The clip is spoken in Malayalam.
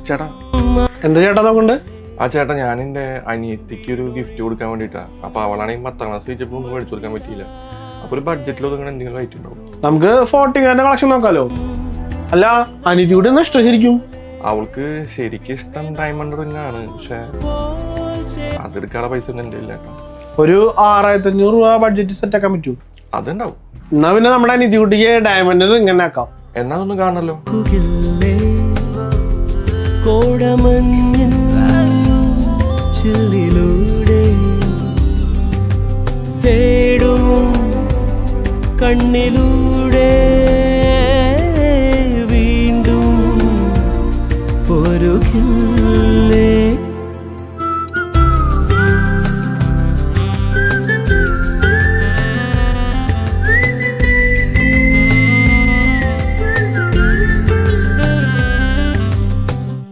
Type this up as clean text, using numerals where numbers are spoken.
ചേട്ടാ എന്താ ചേട്ടാ നോക്കണ്ട്? ആ ചേട്ടാ, ഞാൻ എൻ്റെ അനിയത്തിക്ക് ഒരു ഗിഫ്റ്റ് കൊടുക്കാൻ വേണ്ടിയിട്ടാണ്. അപ്പോൾ അവളാണെങ്കിൽ 10ാം ക്ലാസ് ജയിച്ചപ്പോൾ ഒന്നും മേടിച്ചു കൊടുക്കാൻ പറ്റിയില്ല. അപ്പോൾ ഒരു ബഡ്ജറ്റിൽ ഒതുങ്ങനെ എന്തെങ്കിലും ഐറ്റം ഉണ്ടാവും? നമുക്ക് 14 കളക്ഷൻ നോക്കാലോ. അല്ല, അനിയത്തി കൂടെ ഒന്ന് ഇഷ്ടം ശരിക്കും? അവൾക്ക് ശരിക്കും ഇഷ്ടം ഡയമണ്ട് റിംഗ് ആണ്, പക്ഷെ അതെടുക്കാനുള്ള പൈസ ഒന്നും എൻ്റെ ഇല്ല കേട്ടോ. ഒരു 6500 രൂപ ബഡ്ജറ്റ് സെറ്റ് ആക്കാൻ പറ്റൂ? അതുണ്ടാവും. എന്നാ പിന്നെ നമ്മുടെ അനിയത്തി കുട്ടിക്ക് ഡയമണ്ട് റിംഗ് തന്നെ ആക്കാം. എന്നാ അതൊന്നും കാണണല്ലോ. തേടും കണ്ണിലൂ